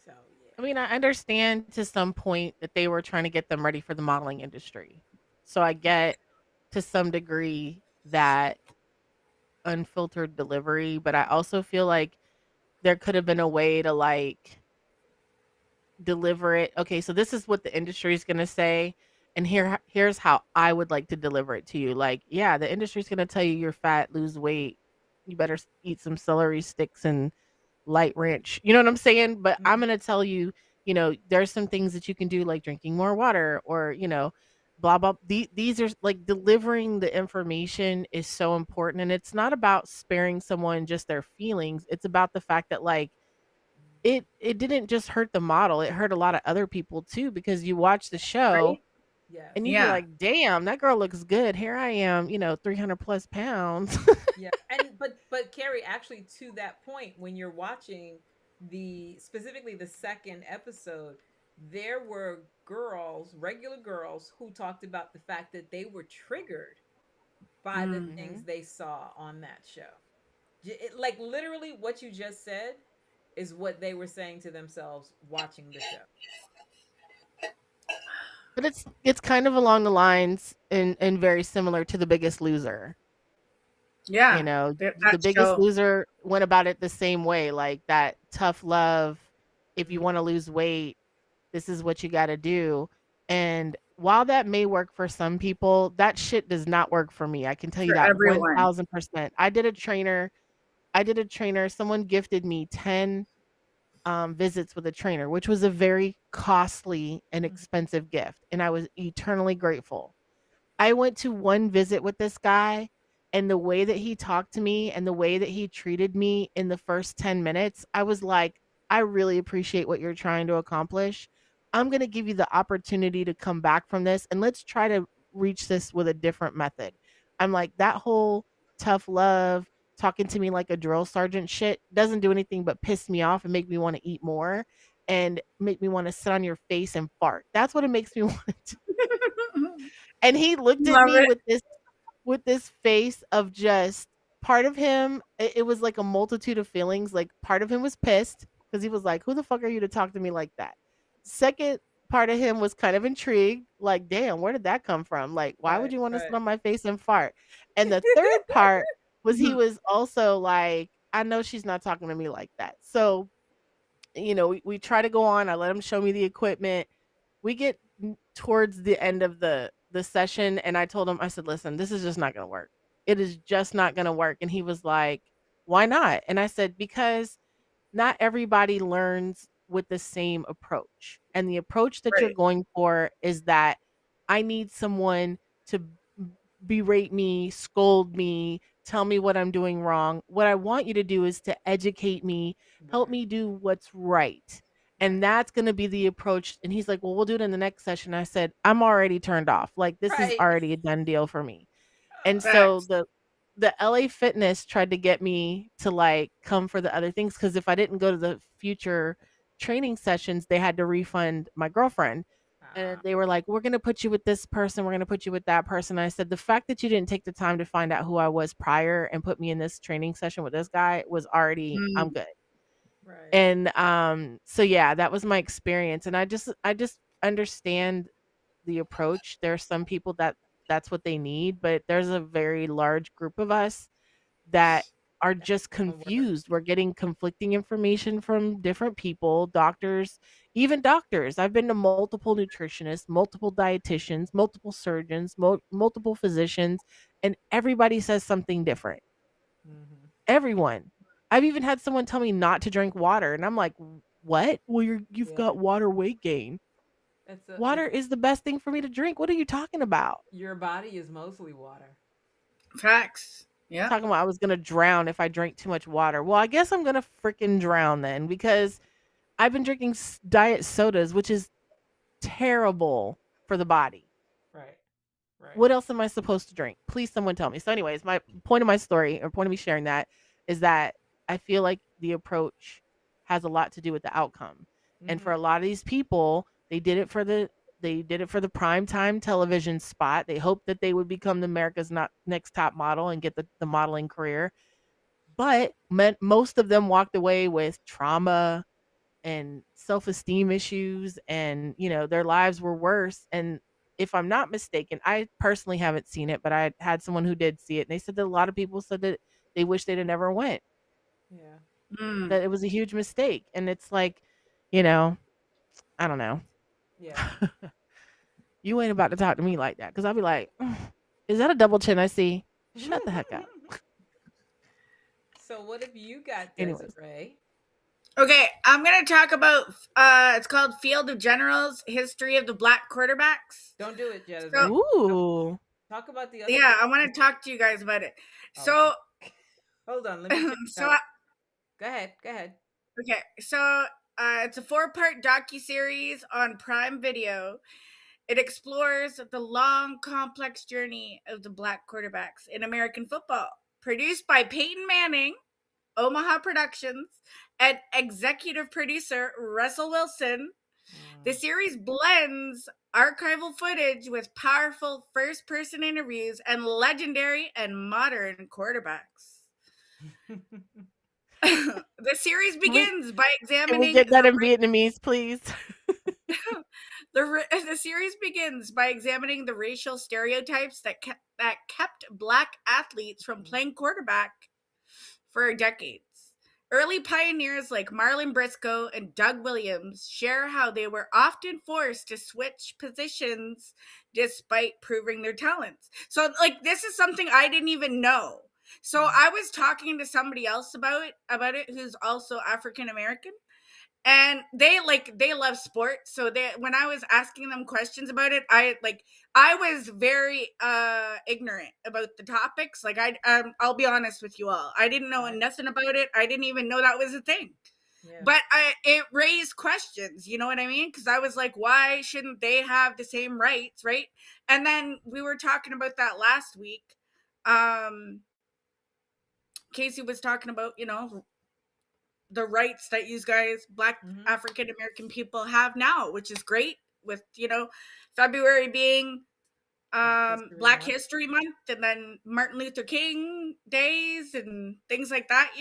So I mean, I understand to some point that they were trying to get them ready for the modeling industry. So I get to some degree that unfiltered delivery, but I also feel like there could have been a way to like deliver it. Okay, so this is what the industry is going to say, and here's how I would like to deliver it to you. Like, yeah, the industry's going to tell you you're fat, lose weight, you better eat some celery sticks and light ranch. You know what I'm saying? But yeah. I'm going to tell you, there's some things that you can do like drinking more water or, blah blah. These are like delivering the information is so important, and it's not about sparing someone just their feelings. It's about the fact that like it didn't just hurt the model, it hurt a lot of other people too, because you watch the show Right? Yes. and you'd be Yeah. like, damn, that girl looks good. Here I am, 300 plus pounds. Yeah. And but Carrie, actually to that point, when you're watching the specifically the second episode, there were girls, regular girls, who talked about the fact that they were triggered by the Mm. Hmm. things they saw on that show. Like literally what you just said is what they were saying to themselves watching the show. But it's kind of along the lines and very similar to The Biggest Loser. Yeah. The That Biggest show. Loser went about it the same way, like that tough love. If you Mm-hmm. want to lose weight, this is what you got to do. And while that may work for some people, that shit does not work for me. I can tell you For that everyone. 1000%. I did a trainer. Someone gifted me 10 visits with a trainer, which was a very costly and Mm-hmm. expensive gift. And I was eternally grateful. I went to one visit with this guy, and the way that he talked to me and the way that he treated me in the first 10 minutes, I was like, I really appreciate what you're trying to accomplish. I'm going to give you the opportunity to come back from this, and let's try to reach this with a different method. I'm like, that whole tough love, talking to me like a drill sergeant shit doesn't do anything but piss me off and make me want to eat more and make me want to sit on your face and fart. That's what it makes me want to. And he looked at Love me it. with this face of just part of him, it was like a multitude of feelings. Like part of him was pissed because he was like, who the fuck are you to talk to me like that? Second part of him was kind of intrigued, like, damn, where did that come from? Like, why would Right, you want to sit right. on my face and fart? And the third part was he was also like, I know she's not talking to me like that. So, we try to go on. I let him show me the equipment. We get towards the end of the session, and I told him, I said, listen, this is just not gonna work. It is just not gonna work. And he was like, why not? And I said, because not everybody learns with the same approach. And the approach that you're Right. going for is that I need someone to berate me, scold me, tell me what I'm doing wrong. What I want you to do is to educate me, help Right, me do what's right. And right, that's going to be the approach. And he's like, well, we'll do it in the next session. I said, I'm already turned off. Like, this is right. already a done deal for me. And so Facts. the LA Fitness tried to get me to like come for the other things, because if I didn't go to the future training sessions, they had to refund my girlfriend. And Ah, they were like, we're going to put you with this person, we're going to put you with that person. I said, the fact that you didn't take the time to find out who I was prior and put me in this training session with this guy was already, I'm Mm. good. right. And so yeah, that was my experience, and I just understand the approach. There are some people that that's what they need, but there's a very large group of us that are That just don't work. confused. We're getting conflicting information from different people, doctors, even doctors. I've been to multiple nutritionists, multiple dietitians, multiple surgeons, multiple physicians, and everybody says something different. Mm-hmm. Everyone. I've even had someone tell me not to drink water, and I'm like, "What? Well, you've Yeah. got water weight gain. Water It's is the best thing for me to drink. What are you talking about?" your body is mostly water. Facts. Yeah. Talking about I was gonna drown if I drank too much water. Well, I guess I'm gonna freaking drown then because I've been drinking diet sodas, which is terrible for the body. Right. Right. What else am I supposed to drink? Please, someone tell me. So, anyways, my point of my story, or point of me sharing that, is that I feel like the approach has a lot to do with the outcome. And for Mm-hmm. a lot of these people, they did it for the prime time television spot. They hoped that they would become the America's not next top model and get the modeling career. But most of them walked away with trauma and self-esteem issues, and their lives were worse. And if I'm not mistaken, I personally haven't seen it, but I had someone who did see it, and they said that a lot of people said that they wish they'd have never went, Yeah. Mm. that it was a huge mistake. And it's like, you know I don't know. Yeah. You ain't about to talk to me like that, because I'll be like, is that a double chin I see? Shut the heck up. So what have you got, Anyways. Desiree? Okay, I'm gonna talk about. It's called Field of Generals: History of the Black Quarterbacks. Don't do it, So Desiree. Ooh. Talk about the other. yeah, I want to talk to you guys about it. Oh, okay. So Hold on. Let me take so note. Go ahead. Go ahead. okay, so it's a 4-part docu-series on Prime Video. It explores the long, complex journey of the black quarterbacks in American football. Produced by Peyton Manning, Omaha Productions, and executive producer Russell Wilson, the series blends archival footage with powerful first person interviews and legendary and modern quarterbacks. The series Can we begins by can we examining get that in Vietnamese, please? the series begins by examining the racial stereotypes that kept black athletes from playing quarterback for decades. Early pioneers like Marlon Briscoe and Doug Williams share how they were often forced to switch positions despite proving their talents. So, like, this is something I didn't even know. So I was talking to somebody else about it who's also African American, and they love sports. So they, when I was asking them questions about it, I was very ignorant about the topics. Like I'll be honest with you all, I didn't know Right. nothing about it. I didn't even know that was a thing. Yeah. But it raised questions, you know what I mean? Because I was like, why shouldn't they have the same rights, right? And then we were talking about that last week. um Casey was talking about, the rights that you guys, black Mm-hmm. African American people, have now, which is great, with February being Black Month. History Month, and then Martin Luther King days and things like that.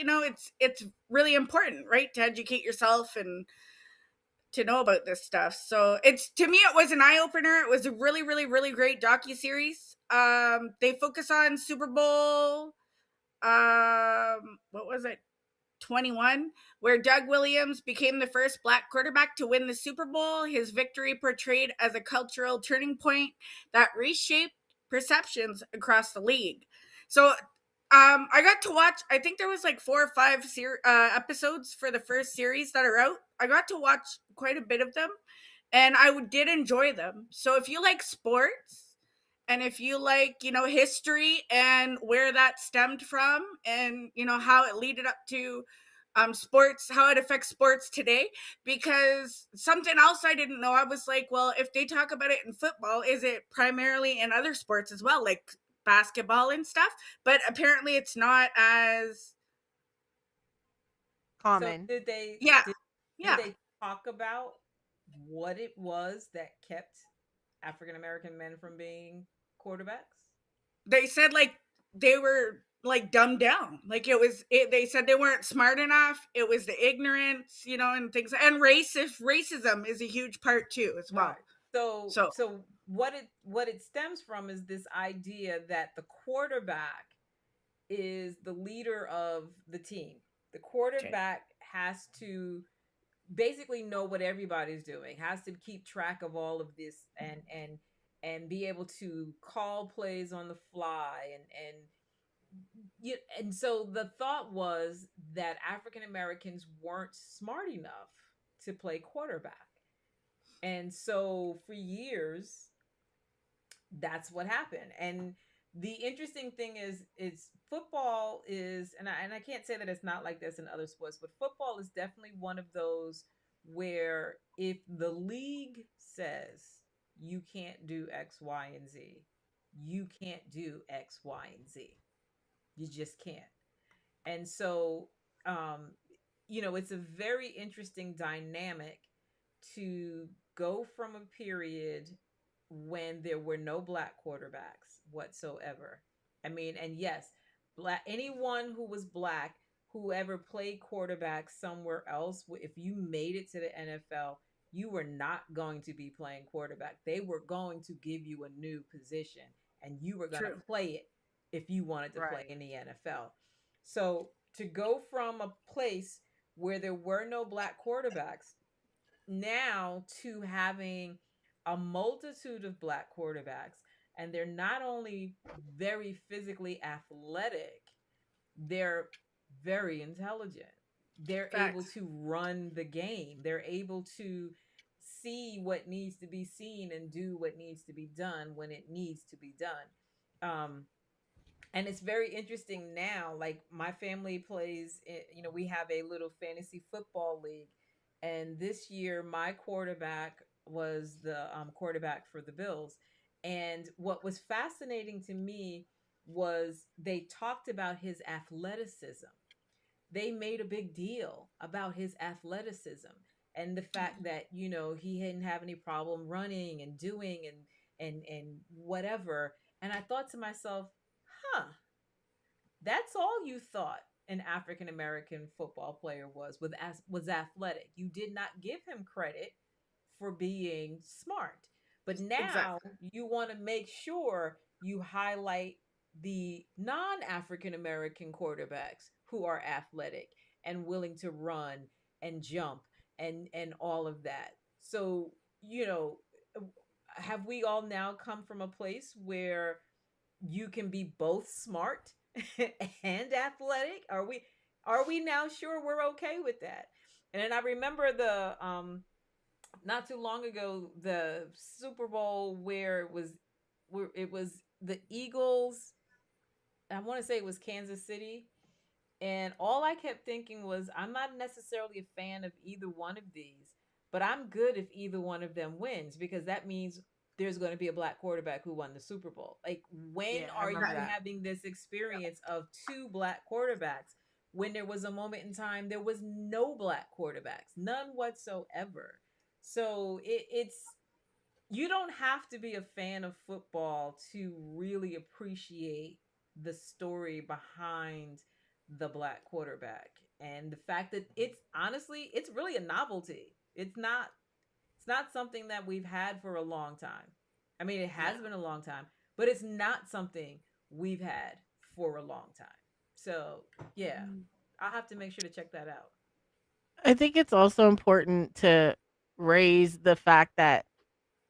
It's really important, right, to educate yourself and to know about this stuff. So it's, to me, it was an eye opener. It was a really, really, really great docu series. They focus on Super Bowl. What was it? 21, where Doug Williams became the first black quarterback to win the Super Bowl. His victory portrayed as a cultural turning point that reshaped perceptions across the league. So I got to watch, I think there was like 4 or 5 episodes for the first series that are out. I got to watch quite a bit of them, and I did enjoy them. So if you like sports, and if you like, history and where that stemmed from, and how it leaded up to sports, how it affects sports today, because something else I didn't know, I was like, well, if they talk about it in football, is it primarily in other sports as well, like basketball and stuff? But apparently it's not as. So Common. Yeah. did Yeah. they talk about what it was that kept African American men from being quarterbacks? They said like they were like dumbed down, like they said they weren't smart enough. It was the ignorance, and things, and racism is a huge part too as Right. well. So So what it stems from is this idea that the quarterback is the leader of the team. The okay. quarterback has to basically know what everybody's doing, has to keep track of all of this, and be able to call plays on the fly, and and so the thought was that African Americans weren't smart enough to play quarterback. And so for years, that's what happened. And the interesting thing is football is, and I can't say that it's not like this in other sports, but football is definitely one of those where if the league says you can't do X, Y, and Z, you can't do X, Y, and Z. You just can't. And so, um, it's a very interesting dynamic to go from a period when there were no black quarterbacks whatsoever. I mean, and yes, black anyone who was black who ever played quarterback somewhere else, if you made it to the NFL, you were not going to be playing quarterback. They were going to give you a new position and you were going to True. play it if you wanted to play Right. in the NFL. So to go from a place where there were no black quarterbacks now to having a multitude of black quarterbacks, and they're not only very physically athletic, they're very intelligent. They're able Facts. to run the game. They're able to see what needs to be seen and do what needs to be done when it needs to be done. And it's very interesting now. Like my family plays, we have a little fantasy football league, and this year my quarterback was the quarterback for the Bills. And what was fascinating to me was they talked about his athleticism. They made a big deal about his athleticism and the fact that he didn't have any problem running and doing and whatever. And I thought to myself, huh, that's all you thought an African American football player was athletic. You did not give him credit for being smart. But now Exactly. you want to make sure you highlight the non-African American quarterbacks who are athletic and willing to run and jump and all of that. So, you know, have we all now come from a place where you can be both smart and athletic? Are we now sure we're okay with that? And then I remember the not too long ago the Super Bowl where it was the Eagles. I want to say it was Kansas City, and all I kept thinking was, I'm not necessarily a fan of either one of these, but I'm good if either one of them wins because that means there's going to be a black quarterback who won the Super Bowl. Like, when Yeah, I are remember you Right. that. having this experience of two black quarterbacks when there was a moment in time there was no black quarterbacks, none whatsoever? So it's you don't have to be a fan of football to really appreciate the story behind the black quarterback and the fact that it's really a novelty. It's not something that we've had for a long time. I mean, it No. has been a long time, but it's not something we've had for a long time. So, yeah, I'll have to make sure to check that out. I think it's also important to raise the fact that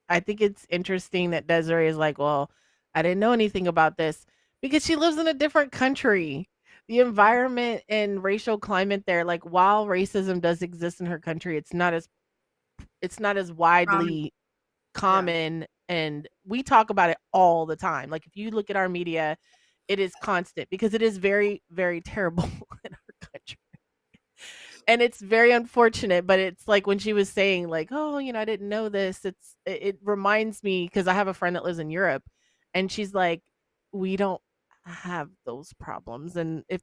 I think it's interesting that Desiree is like, well, I didn't know anything about this because she lives in a different country. The environment and racial climate there, like while racism does exist in her country, it's not as Um. widely Yeah. common, and we talk about it all the time. Like if you look at our media, it is constant because it is very, very terrible in our country. And it's very unfortunate, but it's like when she was saying like, "Oh, I didn't know this." It reminds me because I have a friend that lives in Europe, and she's like, "We don't have those problems, and if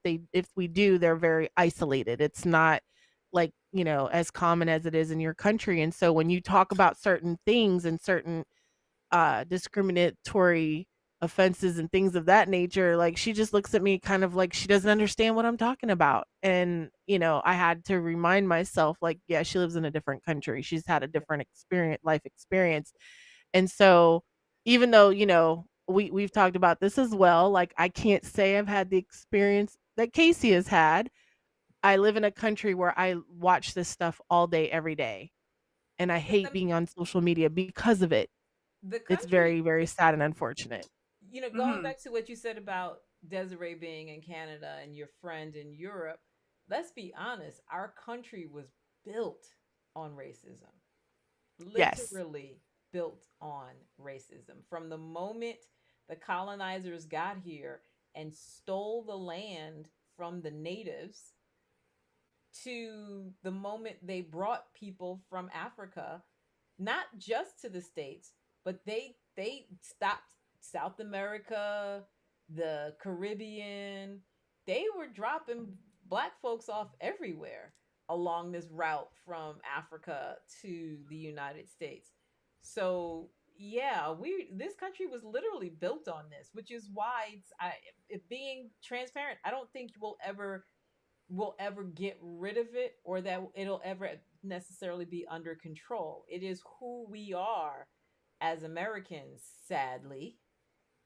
we do, they're very isolated. It's not like, as common as it is in your country." And so when you talk about certain things and certain discriminatory offenses and things of that nature, like she just looks at me kind of like she doesn't understand what I'm talking about. And, I had to remind myself, like, yeah, she lives in a different country. She's had a different life experience. And so even though, we've talked about this as well, like I can't say I've had the experience that Casey has had. I live in a country where I watch this stuff all day, every day. And I It's hate being on social media because of it. the It's country very, very sad and unfortunate. going Mm-hmm. back to what you said about Desiree being in Canada and your friend in Europe, let's be honest, our country was built on racism. Yes. Literally built on racism. From the moment the colonizers got here and stole the land from the natives to the moment they brought people from Africa, not just to the States, but they stopped South America, the Caribbean. They were dropping black folks off everywhere along this route from Africa to the United States. So yeah, we this country was literally built on this, which is why it being transparent. I don't think we'll ever get rid of it or that it'll ever necessarily be under control. It is who we are as Americans, sadly,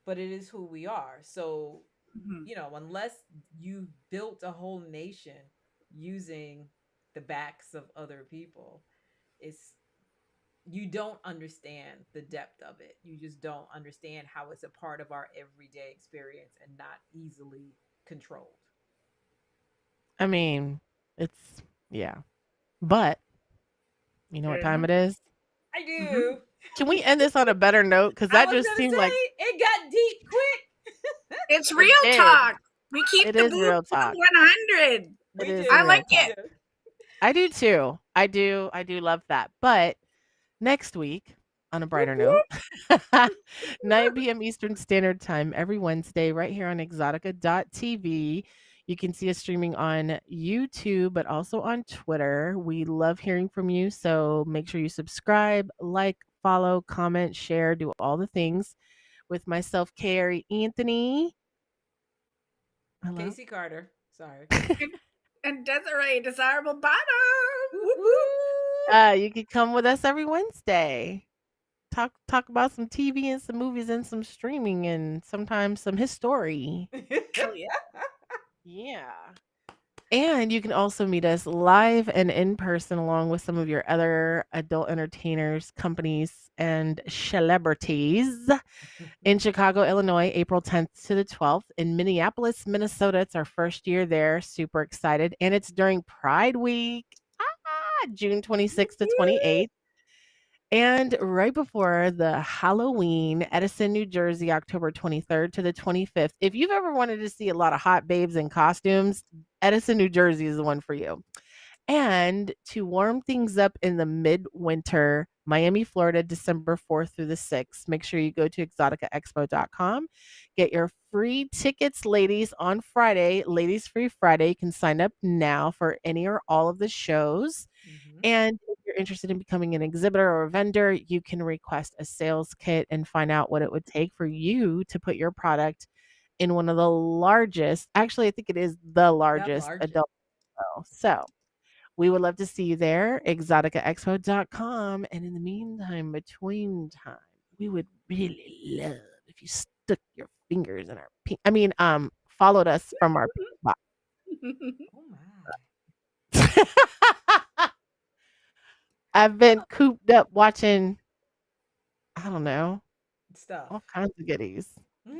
but it is who we are. So, Mhm. unless you built a whole nation using the backs of other people, it's you don't understand the depth of it. You just don't understand how it's a part of our everyday experience and not easily controlled. I mean, it's yeah. But you know what time Mhm. it is? I Mhm. do. Can we end this on a better note? Because I that was just gonna seemed like say it got deep quick. It's it real did. talk. We keep It the is boob real to talk. 100. It We is I do. like real We talk. it. do. I do too. I do love that. But next week, on a Whoop, brighter note, whoop. 9 p.m. Eastern Standard Time every Wednesday, right here on EXXXOTICA.tv. You can see us streaming on YouTube, but also on Twitter. We love hearing from you. So make sure you subscribe, like, follow, comment, share, do all the things with myself, Kari Anthony. Hello. Casey Carter. Sorry. And Desiree, desirable bottom. Woo Whoop, whoop. woo. You can come with us every Wednesday. Talk about some TV and some movies and some streaming and sometimes some history. Hell yeah. Yeah. And you can also meet us live and in person along with some of your other adult entertainers, companies, and celebrities in Chicago, Illinois, April 10th to the 12th. In Minneapolis, Minnesota, it's our first year there. Super excited. And it's during Pride Week, June 26th to 28th. And right before the Halloween, Edison, New Jersey, October 23rd to the 25th. If you've ever wanted to see a lot of hot babes in costumes, Edison, New Jersey is the one for you. And to warm things up in the midwinter, Miami, Florida, December 4th through the 6th. Make sure you go to exxxoticaexpo.com. Get your free tickets, ladies, on Friday. Ladies Free Friday. You can sign up now for any or all of the shows. Mhm. And if you're interested in becoming an exhibitor or a vendor, you can request a sales kit and find out what it would take for you to put your product in one of the largest, actually, I think it is the The largest largest. adult show. So we would love to see you there, exxxoticaexpo.com. And in the meantime, between time, we would really love if you stuck your fingers in our pink, followed us from our pink box. Oh my. I've been cooped up watching, I don't know, Stuff. all kinds of goodies. So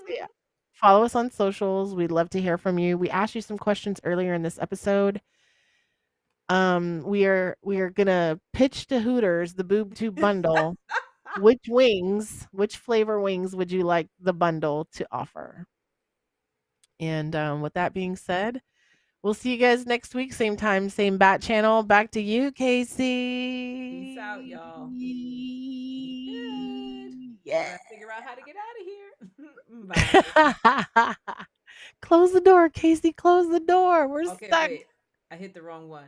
yeah, follow us on socials. We'd love to hear from you. We asked you some questions earlier in this episode. We are gonna pitch to Hooters the Boob Tube bundle. Which flavor wings would you like the bundle to offer? And with that being said, we'll see you guys next week, same time, same bat channel. Back to you, Peace out, Casey. y'all. Be good. I Yeah. gotta figure out how to get out of here. Bye. Close the door, Casey. Close the door. We're Okay, stuck. wait. I hit the wrong one.